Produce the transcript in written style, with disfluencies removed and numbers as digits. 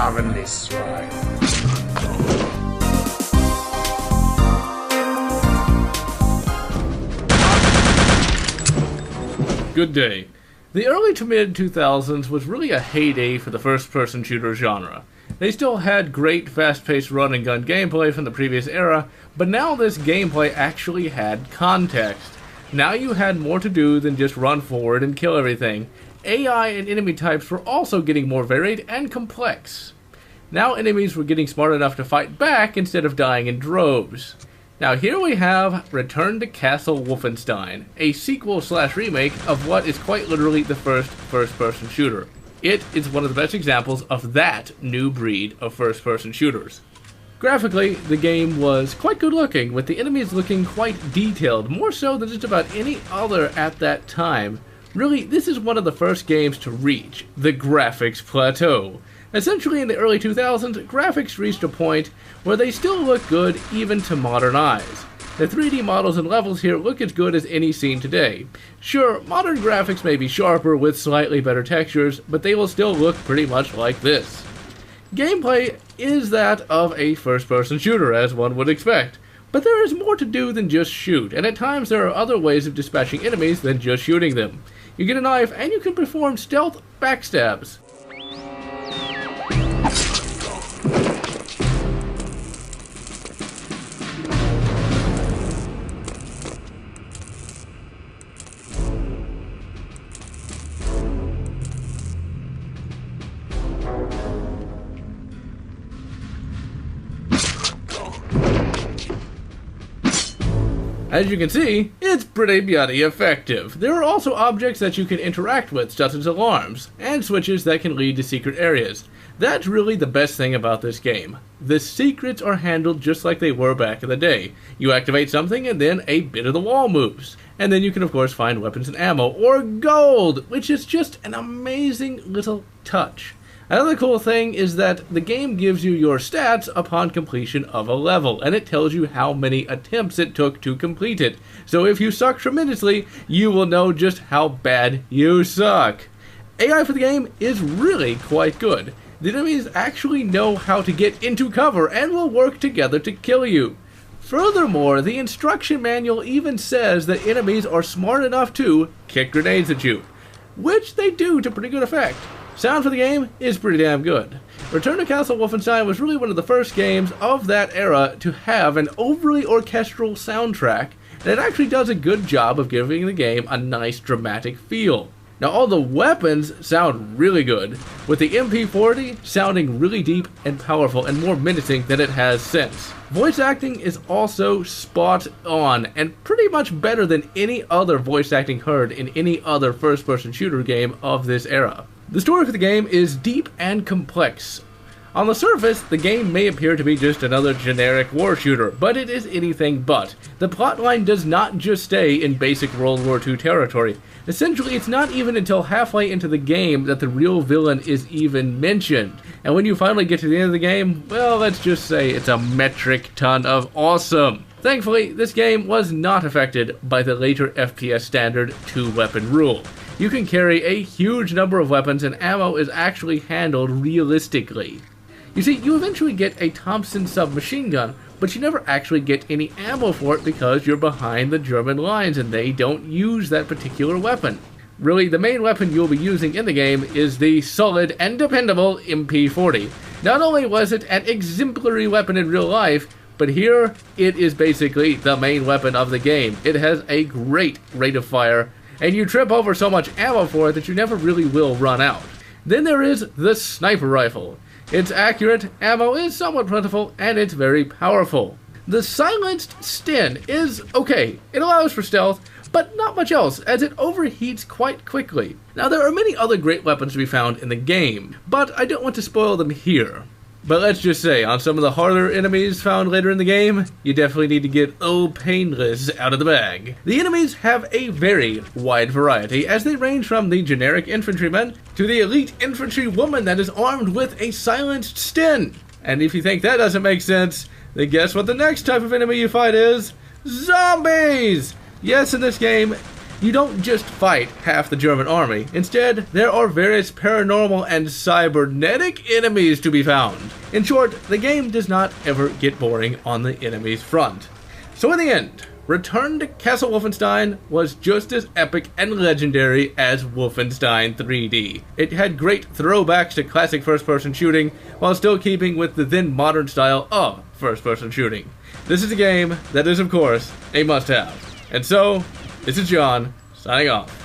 having this ride. Good day. The early to mid 2000s was really a heyday for the first-person shooter genre. They still had great fast-paced run-and-gun gameplay from the previous era, but now this gameplay actually had context. Now you had more to do than just run forward and kill everything. AI and enemy types were also getting more varied and complex. Now enemies were getting smart enough to fight back instead of dying in droves. Now here we have Return to Castle Wolfenstein, a sequel/remake of what is quite literally the first-person shooter. It is one of the best examples of that new breed of first-person shooters. Graphically, the game was quite good looking, with the enemies looking quite detailed, more so than just about any other at that time. Really, this is one of the first games to reach the graphics plateau. Essentially, in the early 2000s, graphics reached a point where they still look good even to modern eyes. The 3D models and levels here look as good as any seen today. Sure, modern graphics may be sharper with slightly better textures, but they will still look pretty much like this. Gameplay is that of a first-person shooter, as one would expect. But there is more to do than just shoot, and at times there are other ways of dispatching enemies than just shooting them. You get a knife, and you can perform stealth backstabs. As you can see, it's pretty bloody effective. There are also objects that you can interact with, such as alarms, and switches that can lead to secret areas. That's really the best thing about this game. The secrets are handled just like they were back in the day. You activate something and then a bit of the wall moves. And then you can of course find weapons and ammo, or gold, which is just an amazing little touch. Another cool thing is that the game gives you your stats upon completion of a level, and it tells you how many attempts it took to complete it. So if you suck tremendously, you will know just how bad you suck. AI for the game is really quite good. The enemies actually know how to get into cover and will work together to kill you. Furthermore, the instruction manual even says that enemies are smart enough to kick grenades at you, which they do to pretty good effect. Sound for the game is pretty damn good. Return to Castle Wolfenstein was really one of the first games of that era to have an overly orchestral soundtrack that actually does a good job of giving the game a nice dramatic feel. Now all the weapons sound really good, with the MP40 sounding really deep and powerful and more menacing than it has since. Voice acting is also spot on, and pretty much better than any other voice acting heard in any other first-person shooter game of this era. The story for the game is deep and complex. On the surface, the game may appear to be just another generic war shooter, but it is anything but. The plotline does not just stay in basic World War II territory. Essentially, it's not even until halfway into the game that the real villain is even mentioned. And when you finally get to the end of the game, well, let's just say it's a metric ton of awesome. Thankfully, this game was not affected by the later FPS standard 2-weapon rule. You can carry a huge number of weapons, and ammo is actually handled realistically. You see, you eventually get a Thompson submachine gun, but you never actually get any ammo for it because you're behind the German lines and they don't use that particular weapon. Really, the main weapon you'll be using in the game is the solid and dependable MP40. Not only was it an exemplary weapon in real life, but here it is basically the main weapon of the game. It has a great rate of fire, and you trip over so much ammo for it that you never really will run out. Then there is the sniper rifle. It's accurate, ammo is somewhat plentiful, and it's very powerful. The silenced Sten is okay. It allows for stealth, but not much else, as it overheats quite quickly. Now, there are many other great weapons to be found in the game, but I don't want to spoil them here. But let's just say, on some of the harder enemies found later in the game, you definitely need to get Old Painless out of the bag. The enemies have a very wide variety, as they range from the generic infantryman to the elite infantry woman that is armed with a silenced Sten. And if you think that doesn't make sense, then guess what the next type of enemy you fight is? Zombies! Yes, in this game, You don't just fight half the German army. Instead, there are various paranormal and cybernetic enemies to be found. In short, the game does not ever get boring on the enemies front. So in the end, Return to Castle Wolfenstein was just as epic and legendary as Wolfenstein 3D. It had great throwbacks to classic first-person shooting, while still keeping with the then modern style of first-person shooting. This is a game that is, of course, a must-have. And so, this is John, signing off.